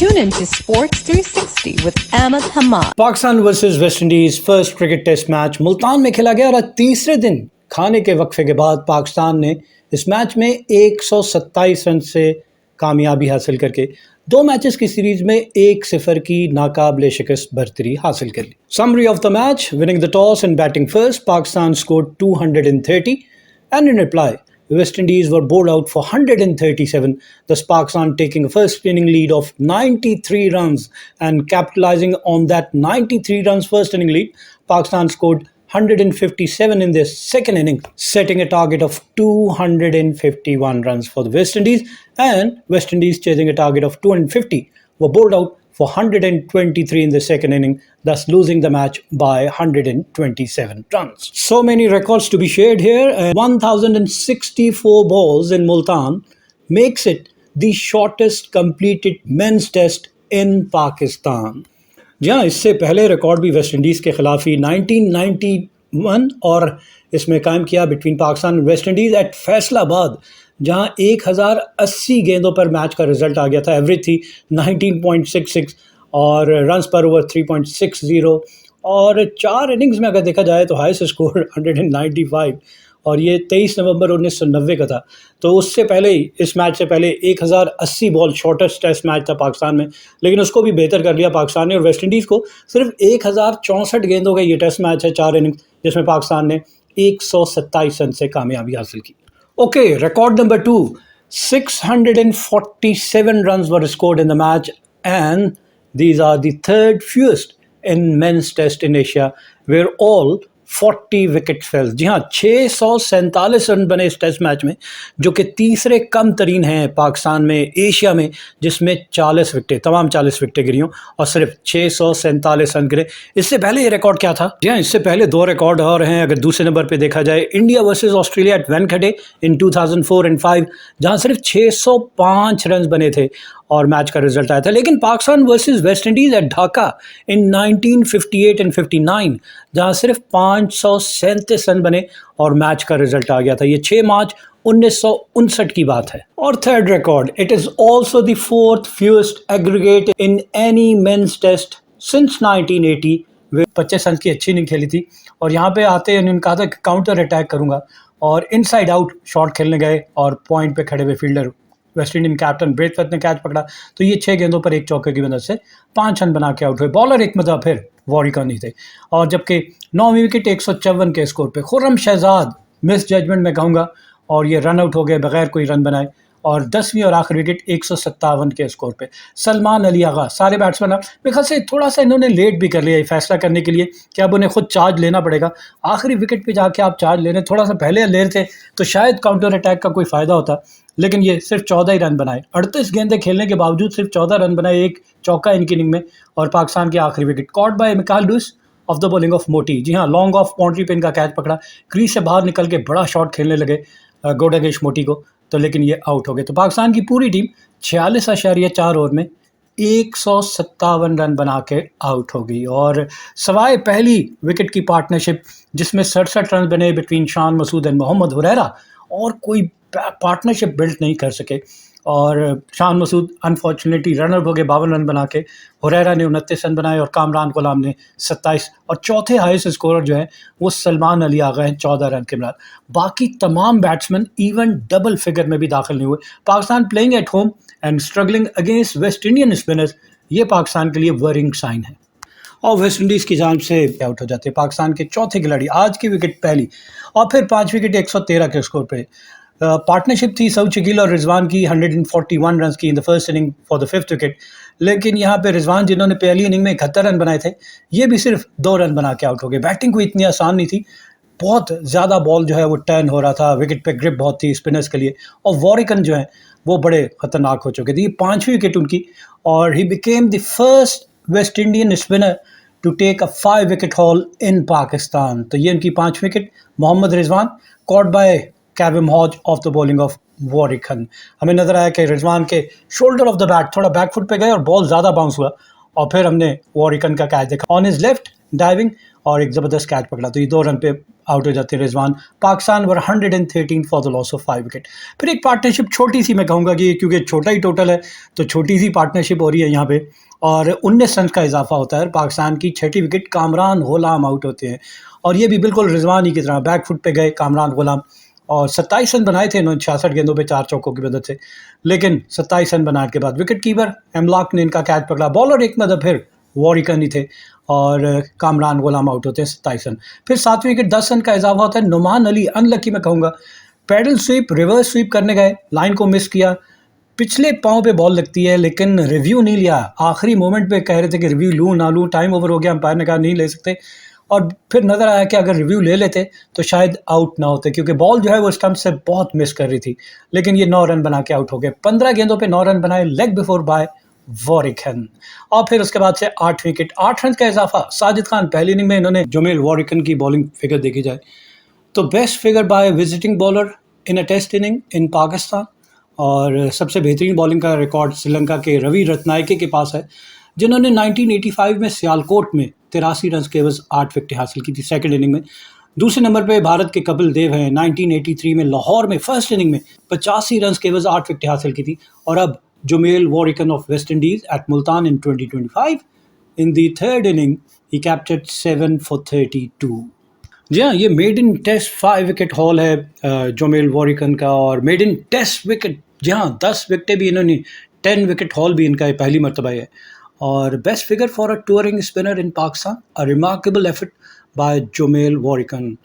Tune into Sports 360 with Ahmed Hamad. Pakistan versus West Indies first cricket test match Multan में खेला गया और आज तीसरे दिन खाने के वक्फे के बाद पाकिस्तान ने इस मैच में 127 रन से कामयाबी हासिल करके दो मैचेस की सीरीज में 1-0 की नाकाबिले शिकस्त बरतरी हासिल कर ली. Summary of the match: winning the toss and batting first, Pakistan scored 230, and in reply, West Indies were bowled out for 137, thus Pakistan taking a first inning lead of 93 runs, and capitalizing on that 93 runs first inning lead, Pakistan scored 157 in their second inning, setting a target of 251 runs for the West Indies, and West Indies chasing a target of 250 were bowled out for 123 in the second inning, thus losing the match by 127 runs. So many records to be shared here. 1,064 balls in Multan makes it the shortest completed men's test in Pakistan. जहाँ इससे पहले record भी West Indies के खिलाफ ही 1991 और इसमें कायम किया बिटवीन पाकिस्तान और वेस्ट इंडीज़ एट फैसलाबाद, जहां 1080 गेंदों पर मैच का रिजल्ट आ गया था. एवरेज थी 19.66 और रन्स पर ओवर 3.60, और 4 इनिंग्स में अगर देखा जाए तो हाईएस्ट स्कोर 195, और ये 23 नवंबर 1990 का था. तो उससे पहले ही, इस मैच से पहले 1080 बॉल शॉर्टेस्ट टेस्ट मैच था पाकिस्तान में, लेकिन उसको भी बेहतर कर लिया पाकिस्तान ने, और वेस्ट इंडीज़ को सिर्फ 1064 गेंदों का ये टेस्ट मैच है, 4 इनिंग्स, जिसमें पाकिस्तान ने 127 रन से कामयाबी हासिल की. Okay, record number 2, 647 runs were scored in the match, and these are the third fewest in men's test in Asia, where all 40 wicket fell. जी हाँ, 647 रन बने इस टेस्ट मैच में, जो कि तीसरे कम तरीन हैं पाकिस्तान में, एशिया में, जिसमें 40 विकेटें, तमाम 40 विकेटें गिरी हों और सिर्फ 647 रन गिरे. इससे पहले ये रिकॉर्ड क्या था? जी हाँ, इससे पहले 2 रिकॉर्ड और हैं. अगर दूसरे नंबर पे देखा जाए, India versus Australia at Wankhede in 2004 and 5, जहाँ सिर्फ 605 रन बने थे और मैच का रिजल्ट आया था. लेकिन Pakistan versus West Indies at Dhaka in 1958 and 59, जहां सिर्फ 537 रन बने और मैच का रिजल्ट आ गया था. ये 6 मार्च 1959 की बात है. और third record, it is also the 4th fewest aggregate in any men's test since 1980. वे 25 रन की अच्छी इनिंग खेली थी, और यहाँ पे आते उन्होंने कहा था कि काउंटर अटैक करूँगा, और इनसाइड आउट शॉट खेलने गए और पॉइंट पे खड़े हुए fielder West Indian captain Brathwaite ने कैच पकड़ा, तो ये 6 गेंदों पर 1 चौके की मदद से 5 रन बना के आउट हुए. बॉलर एक मजा फिर वॉरिकन ही थे, और जबकि 9वीं विकेट 154 के स्कोर पे खुर्रम शहजाद मिस जजमेंट में कहूँगा, और ये रन आउट हो गए बगैर कोई रन बनाए. और 10वीं और आखिरी विकेट 157 के स्कोर पे सलमान अली आगा, सारे बैट्समैन. मेरे ख्याल से थोड़ा सा इन्होंने लेट भी कर लिया ये फैसला करने के लिए कि अब उन्हें खुद चार्ज लेना पड़ेगा. आखिरी विकेट पे जाके आप चार्ज ले रहे, थोड़ा सा पहले ले रहे थे तो शायद काउंटर अटैक का कोई फ़ायदा होता, लेकिन ये सिर्फ 14 ही रन बनाए. 38 गेंदें खेलने के बावजूद सिर्फ 14 रन बनाए, 1 चौका इनकी इनिंग में, और पाकिस्तान की आखिरी wicket caught by Mikyle Louis off the bowling of Motie. जी हाँ, लॉन्ग ऑफ बाउंड्री पे इनका कैच पकड़ा, क्रीज से बाहर निकल के बड़ा शॉट खेलने लगे गोडागेश मोटी को, तो लेकिन ये आउट हो गए. तो पाकिस्तान की पूरी टीम 46.4 ओवर में 157 रन बना के आउट हो गई. और सवाए पहली विकेट की पार्टनरशिप जिसमें 67 रन बने बिटवीन शान मसूद एंड मोहम्मद हुरैरा, और कोई पार्टनरशिप बिल्ड नहीं कर सके, और Shan Masood unfortunately run out हो गए 52 रन बना के. हुरैरा ने 29 रन बनाए और कामरान गुलाम ने 27, और चौथे हाईएस्ट स्कोरर जो है वो सलमान अली आगा हैं 14 रन के बाद. बाकी तमाम बैट्समैन इवन डबल फिगर में भी दाखिल नहीं हुए. Pakistan playing at home and struggling against West Indian spinners, ये पाकिस्तान के लिए वरिंग साइन है. और वेस्ट इंडीज़ की जान से आउट हो जाते हैं पाकिस्तान के चौथे खिलाड़ी. आज की विकेट पहली, और फिर 5 विकेट 113 के स्कोर पे. पार्टनरशिप थी सऊद शकील और रिजवान की, 141 रन की in the first inning for the 5th wicket. लेकिन यहाँ पे रिजवान, जिन्होंने पहली इनिंग में 71 रन बनाए थे, ये भी सिर्फ 2 रन बना के आउट हो गए. बैटिंग कोई इतनी आसान नहीं थी, बहुत ज़्यादा बॉल जो है वो टर्न हो रहा था, विकेट पे ग्रिप बहुत थी स्पिनर्स के लिए, और वॉरिकन जो है वो बड़े ख़तरनाक हो चुके थे. ये 5वीं विकेट उनकी, और he became the first West Indian spinner to take a 5 wicket haul in Pakistan. तो ये उनकी 5 wicket. Mohammad Rizwan caught by Kavem Hodge off the bowling of Warrican. हमें नजर आया कि रिजवान के शोल्डर ऑफ द बैट थोड़ा बैकफुट पे गए और बॉल ज़्यादा बाउंस हुआ, और फिर हमने वॉरिकन का कैच देखा. ऑन हिज लेफ्ट डाइविंग और एक ज़बरदस्त कैच पकड़ा, तो ये 2 रन पे आउट हो जाते हैं रिजवान। पाकिस्तान वर 113 for the loss of 5 wicket. फिर एक पार्टनरशिप छोटी सी, मैं कहूँगा कि क्योंकि छोटा ही टोटल है तो छोटी सी पार्टनरशिप हो रही है यहाँ पे, और 19 रन का इजाफा होता है। पाकिस्तान की 6ठी विकेट कामरान गुलाम आउट होते हैं, और ये भी बिल्कुल रिजवान ही की तरह बैक फुट पे गए कामरान गुलाम, और 27 रन बनाए थे इन्होंने 66 गेंदों पे 4 चौकों की मदद से। लेकिन 27 रन बनाने के बाद विकेट कीपर एमलाक ने इनका कैच पकड़ा, बॉलर एक मतलब फिर वॉरिकन ही थे, और कामरान गुलाम आउट होते हैं 27 रन। फिर 7वीं विकेट 10 रन का इजाफा होता है। नुमान अली अनलकी, मैं कहूँगा, पैडल स्वीप रिवर्स स्वीप करने गए, लाइन को मिस किया, पिछले पाँव पे बॉल लगती है लेकिन रिव्यू नहीं लिया। आखिरी मोमेंट पे कह रहे थे कि रिव्यू लूँ ना लूँ, टाइम ओवर हो गया, अंपायर ने कहा नहीं ले सकते, और फिर नज़र आया कि अगर रिव्यू ले लेते तो शायद आउट ना होते, क्योंकि बॉल जो है वो स्टंप से बहुत मिस कर रही थी। लेकिन ये 9 रन बना के आउट हो गए। 15 गेंदों पे 9 रन बनाए, लेग बिफोर बाय वॉरिकन। और फिर उसके बाद से 8 विकेट 8 रन का इजाफा। साजिद खान पहली इनिंग में इन्होंने जुमेल वॉरिकन की बॉलिंग फिगर देखी जाए तो best figure by visiting bowler in a test inning in Pakistan, और सबसे बेहतरीन बॉलिंग का रिकॉर्ड श्रीलंका के रवि रत्नायके के पास है, जिन्होंने 1985 में सियालकोट में 83 रन के एवज 8 विकेटें हासिल की थी सेकंड इनिंग में। दूसरे नंबर पे भारत के कपिल देव हैं, 1983 में लाहौर में फर्स्ट इनिंग में 85 रन के एवज 8 विकेटें हासिल की थी। और अब Jomel Warrican of West Indies at Multan in 2025 in the third inning he captured 7 for 32। जी हाँ, ये maiden test 5 wicket haul है जोमेल वॉरिकन का, और मेड इन टेस्ट विकेट, जी हाँ 10 विकेटें भी इन्होंने, 10 विकेट हॉल भी इनका पहली मरतबा है। और best figure for a touring spinner in Pakistan, a remarkable effort by Jomel Warrican.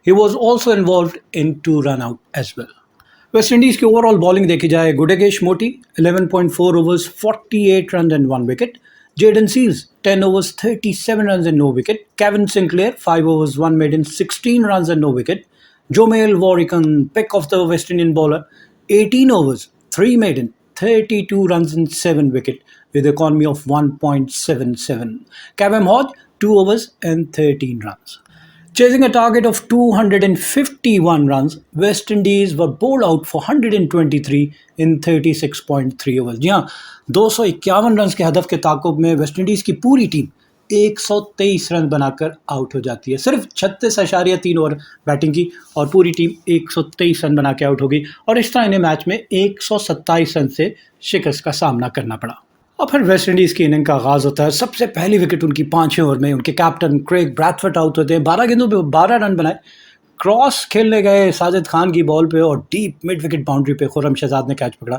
He was also involve in 2 run out as well. West Indies की ओवरऑल बॉलिंग देखी जाए, गुडेगेश मोटी 11.4 overs 48 runs and 1 wicket. Jayden Seals 10 overs 37 runs and no wicket. Kevin Sinclair 5 overs 1 maiden 16 runs and no wicket. Jomail Warikan, pick of the West Indian bowler, 18 overs 3 maiden 32 runs and 7 wicket with economy of 1.77. Kevin Hodge 2 overs and 13 runs. Chasing a target of 251 runs, West Indies were bowled out for 123 in 36.3 overs. जी हाँ, 251 run के हदफ के ताकुब में waste Indies की पूरी team 123 run बनाकर out हो जाती है। सिर्फ 36.3 ओवर बैटिंग की और पूरी टीम 123 रन बना के आउट हो गई, और इस तरह इन्हें मैच में 127 रन से शिकस्त का सामना करना पड़ा। और फिर वेस्ट इंडीज़ की इनिंग का आगाज़ होता है। सबसे पहली विकेट उनकी 5वें ओवर में उनके कैप्टन क्रेग ब्रैथवेट आउट होते हैं। 12 गेंदों पे 12 रन बनाए। क्रॉस खेलने गए साजिद खान की बॉल पे और डीप मिड विकेट बाउंड्री पे खुर्रम शहजाद ने कैच पकड़ा,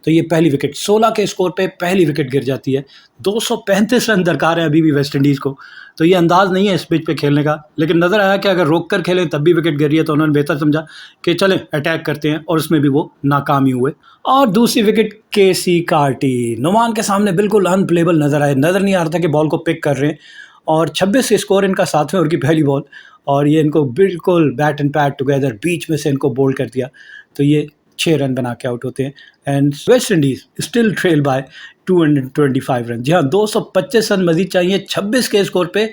तो ये पहली विकेट 16 के स्कोर पे पहली विकेट गिर जाती है। 235 रन दरकार है अभी भी वेस्ट इंडीज़ को, तो ये अंदाज़ नहीं है इस पिच पे खेलने का, लेकिन नज़र आया कि अगर रोक कर खेलें तब भी विकेट गिर रही है, तो उन्होंने बेहतर समझा कि चलें अटैक करते हैं, और उसमें भी वो नाकामी हुए। और दूसरी विकेट केसी कार्टी नुमान के सामने बिल्कुल अनप्लेबल नज़र आए, नज़र नहीं आ रहा था कि बॉल को पिक कर रहे हैं, और 26 स्कोर इनका 7वें ओवर की पहली बॉल, और ये इनको बिल्कुल बैट एंड पैड टुगेदर बीच में से इनको बोल्ड कर दिया, तो ये 6 रन बना के आउट होते हैं। And West Indies still trail by 225 run. जी हाँ, 225 रन मजीद चाहिए। 26 के स्कोर पे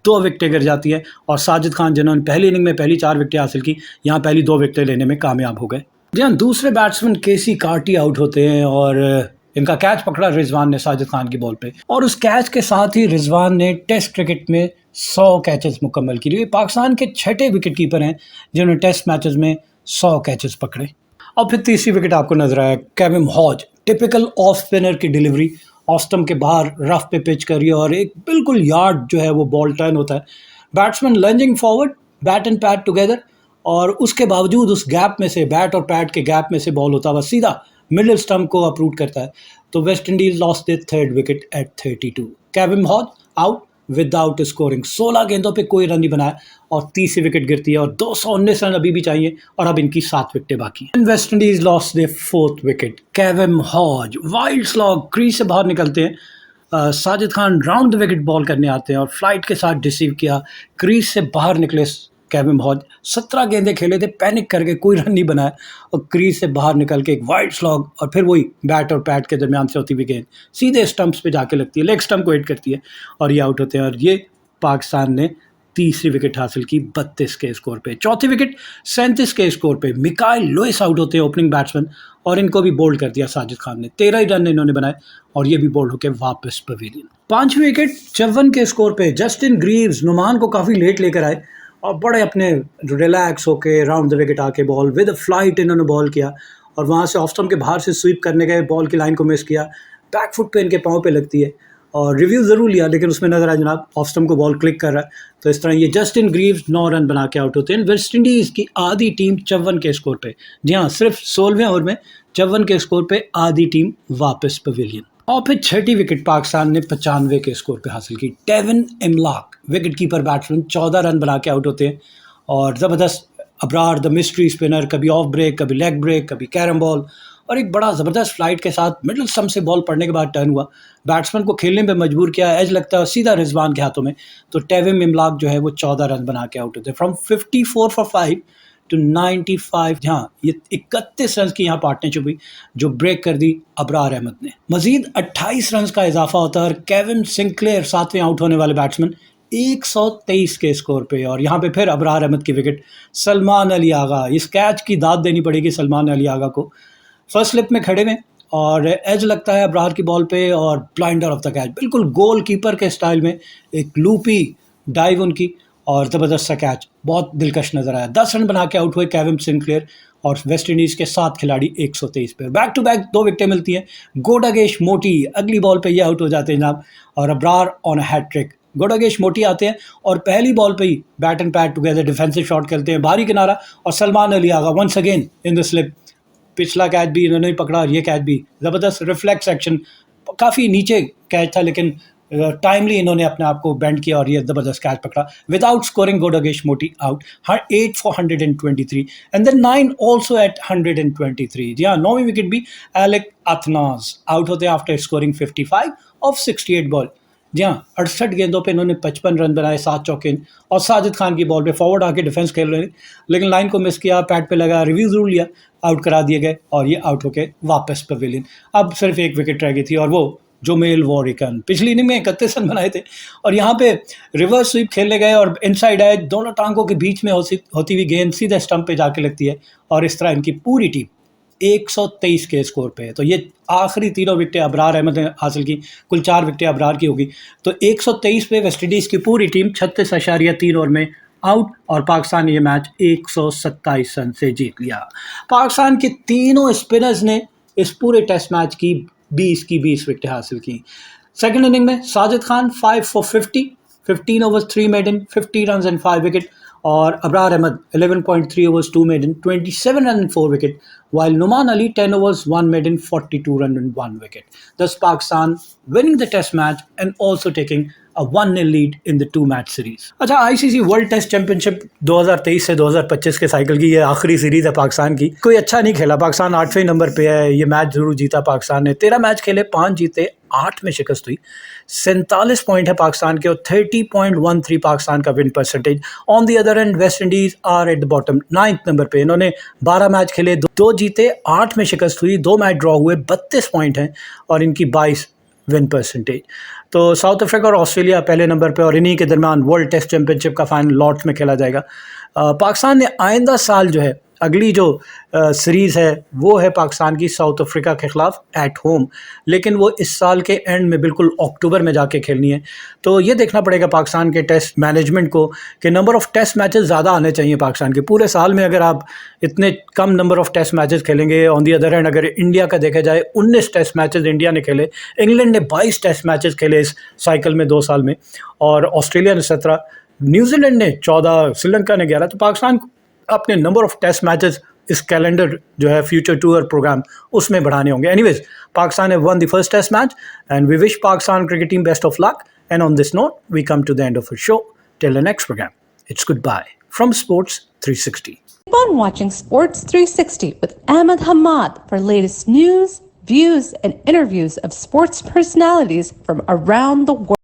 2 विकेटें गिर जाती हैं, और साजिद खान जिन्होंने पहली इनिंग में पहली 4 विकेटें हासिल की, यहाँ पहली 2 विकेटें लेने में कामयाब हो गए। जी हाँ, दूसरे बैट्समैन केसी कार्टी आउट होते हैं, और इनका कैच पकड़ा रिजवान ने साजिद खान की बॉल पे, और उस कैच के साथ ही रिजवान ने टेस्ट क्रिकेट में 100 कैचेस मुकम्मल की। ये पाकिस्तान के 6ठे विकेट कीपर हैं जिन्होंने टेस्ट मैचेस में 100 कैचेस पकड़े। और फिर तीसरी विकेट आपको नजर आया, Kevin Hodge, typical off spinner की डिलीवरी, ऑफ स्टंप के बाहर रफ पे पिच करी, और एक बिल्कुल यार्ड जो है वो बॉल टर्न होता है। Batsman lunging forward, bat and pad together, और उसके बावजूद उस गैप में से, बैट और पैड के गैप में से बॉल होता हुआ सीधा मिडिल स्टंप को अप्रूट करता है, तो West Indies lost their third wicket at 32। Kevin Hodge out without scoring, 16 गेंदों पे कोई रन नहीं बनाया, और तीसरी विकेट गिरती है, और 219 रन अभी भी चाहिए, और अब इनकी 7 विकेटें बाकी हैं। West Indies lost their fourth wicket. Kevin Hodge wild slog, crease से बाहर निकलते हैं। Sajid Khan round the wicket ball करने आते हैं, और फ्लाइट के साथ रिसीव किया, क्रीज से बाहर निकले केविन हॉज। 17 गेंदें खेले थे, पैनिक करके कोई रन नहीं बनाया, और क्रीज से बाहर निकल के एक वाइड स्लॉग, और फिर वही बैट और पैड के दरमियान से होती हुई गेंद सीधे स्टंप्स पे जाके लगती है, लेग स्टंप को हिट करती है, और ये आउट होते हैं। और ये पाकिस्तान ने तीसरी विकेट हासिल की 32 के स्कोर पे। चौथी विकेट 37 के स्कोर पे मिकाइल लुइस आउट होते हैं, ओपनिंग बैट्समैन, और इनको भी बोल्ड कर दिया साजिद खान ने। 13 ही रन इन्होंने बनाए और ये भी बोल्ड होकर वापस पवेलियन। पांचवी विकेट 54 के स्कोर पे जस्टिन ग्रीव्स नुमान को काफ़ी लेट लेकर आए और बड़े अपने रिलैक्स होके राउंड द विकेट आके बॉल विद फ्लाइट इन्होंने बॉल किया और वहाँ से ऑफ स्टंप के बाहर से स्वीप करने गए, बॉल की लाइन को मिस किया, बैक फुट पे इनके पाँव पे लगती है और रिव्यू ज़रूर लिया लेकिन उसमें नजर आया जनाब ऑफ स्टंप को बॉल क्लिक कर रहा है। तो इस तरह ये जस्टिन ग्रीव्स 9 रन बना के आउट होते हैं। वेस्ट इंडीज़ की आधी टीम 54 के स्कोर पे, जी हाँ सिर्फ 16वें ओवर में 54 के स्कोर पे आधी टीम वापस पवेलियन। और फिर छठी विकेट पाकिस्तान ने 95 के स्कोर पे हासिल की। Tevin Imlach wicket keeper batsman 14 run बना के आउट होते हैं और ज़बरदस्त अबरार द मिस्ट्री स्पिनर, कभी ऑफ ब्रेक, कभी लेग ब्रेक, कभी कैरम बॉल और एक बड़ा ज़बरदस्त फ्लाइट के साथ मिडल स्टंप से बॉल पड़ने के बाद टर्न हुआ, बैट्समैन को खेलने पे मजबूर किया, एज लगता है सीधा रिजवान के हाथों में। तो टेविन इमलाक जो है वो 14 रन बना के आउट होते हैं। फ्रॉम 54 फॉर 5 टू 95, हाँ ये 31 रन की यहाँ पार्टनरशिप हुई जो ब्रेक कर दी अबरार अहमद ने। मजीद 28 रन का इजाफा होता है और केविन सिंक्लेयर 7वें आउट होने वाले बैट्समैन 123 के स्कोर पे। और यहाँ पे फिर अबरार अहमद की विकेट, सलमान अली आगा, इस कैच की दाद देनी पड़ेगी सलमान अली आगा को। फर्स्ट स्लिप में खड़े में और एज लगता है अबरार की बॉल पे और ब्लाइंडर ऑफ द कैच, बिल्कुल गोल कीपर के स्टाइल में एक लूपी डाइव उनकी और ज़बरदस्त सा कैच, बहुत दिलकश नज़र आया। 10 रन बना के आउट हुए केविन सिंक्लेयर और वेस्ट इंडीज़ के 7 खिलाड़ी 123 पे। बैक टू बैक 2 विकेटें मिलती हैं। गोडागेश मोटी अगली बॉल पे ये आउट हो जाते हैं जनाब और Abrar on a hattrick. Gudakesh Motie आते हैं और पहली बॉल पे ही bat and pad together defensive shot खेलते हैं, बाहरी किनारा, और Salman Ali Agha once again in the slip, पिछला कैच भी इन्होंने पकड़ा और ये कैच भी ज़बरदस्त रिफ्लेक्स एक्शन, काफ़ी नीचे कैच था लेकिन टाइमली इन्होंने अपने आप को बेंड किया और ये ज़बरदस्त कैच पकड़ा without scoring. Gudakesh Motie out 8 for 123 and then 9 also at 123। जी हाँ 9वीं विकेट भी एलेक अथनाज आउट होते हैं आफ्टर स्कोरिंग 55 ऑफ 68 बॉल। जी हाँ 68 गेंदों पे इन्होंने 55 रन बनाए, 7 चौके और साजिद खान की बॉल पे फॉरवर्ड आके डिफेंस खेल रहे लेकिन लाइन को मिस किया, पैड पे लगा, रिव्यू जरूर लिया, आउट करा दिए गए और ये आउट होके वापस पवेलियन। अब सिर्फ एक विकेट रह गई थी और वो जोमेल वॉरिकन पिछली इनिंग में 31 रन बनाए थे और यहाँ पे रिवर्स स्वीप खेलने गए और इनसाइड आए, दोनों टांगों के बीच में होती हुई गेंद सीधे स्टंप पे जाके लगती है और इस तरह इनकी पूरी टीम 123 के स्कोर पे है। तो ये आखिरी तीनों विकेटें अबरार अहमद ने हासिल की, कुल 4 विकेटें अबरार की होगी। तो 123 पे वेस्ट इंडीज़ की पूरी टीम 36.3 ओवर में आउट और पाकिस्तान ने ये मैच 127 रन से जीत लिया। पाकिस्तान के तीनों स्पिनर्स ने इस पूरे टेस्ट मैच की 20 विकेटें हासिल की। सेकंड इनिंग में Sajid Khan 5 for 50, 15 overs 3 maiden, 50 runs and 5 wicket, और Abrar Ahmad 11.3 overs 2 maiden, 27 runs and 4 wicket, while Numan Ali 10 overs 1 maiden, 42 runs and 1 wicket. Thus Pakistan winning the test match and also taking a 1-0 lead in the 2-match series. अच्छा, ICC world test championship 2023 से 2025 के cycle की ये आखिरी series है पाकिस्तान की। कोई अच्छा नहीं खेला, पाकिस्तान 8वें नंबर पे है। ये मैच जरूर जीता पाकिस्तान ने, 13 मैच खेले, 5 जीते, 8 में शिकस्त हुई। 47 पॉइंट है पाकिस्तान के और 30.13 पाकिस्तान का win percentage. On the other end West Indies are at the bottom, 9th number पे। इन्होंने 12 मैच खेले, 2 जीते, 8 में शिकस्त हुई, 2 मैच ड्रॉ हुए, 32 पॉइंट हैं और इनकी 22 विन परसेंटेज। तो साउथ अफ्रीका और ऑस्ट्रेलिया पहले नंबर पे और इन्हीं के दरमियान वर्ल्ड टेस्ट चैंपियनशिप का फाइनल लॉर्ड्स में खेला जाएगा। पाकिस्तान ने आइंदा साल जो है अगली जो सीरीज़ है वो है पाकिस्तान की साउथ अफ्रीका के ख़िलाफ़ एट होम, लेकिन वो इस साल के एंड में बिल्कुल अक्टूबर में जाके खेलनी है। तो ये देखना पड़ेगा पाकिस्तान के टेस्ट मैनेजमेंट को कि नंबर ऑफ़ टेस्ट मैचेस ज़्यादा आने चाहिए पाकिस्तान के। पूरे साल में अगर आप इतने कम नंबर ऑफ़ टेस्ट मैचेस खेलेंगे, ऑन दी अदर हैंड अगर इंडिया का देखा जाए 19 टेस्ट मैचेस इंडिया ने खेले, इंग्लैंड ने 22 टेस्ट मैचेस खेले इस साइकिल में 2 साल में, और ऑस्ट्रेलिया ने 17, न्यूजीलैंड ने 14, श्रीलंका ने 11। तो पाकिस्तान अपने नंबर ऑफ टेस्ट मैचेस इस कैलेंडर जो है फ्यूचर टूर प्रोग्राम उसमें बढ़ाने होंगे। Anyways, Pakistan have won the first test match and we wish Pakistan cricket team best of luck. And on this note, we come to the end of our show. Till the next program, it's goodbye from Sports 360. Keep on watching Sports 360 with Ahmed Hamad for latest news, views, and interviews of sports personalities from around the world.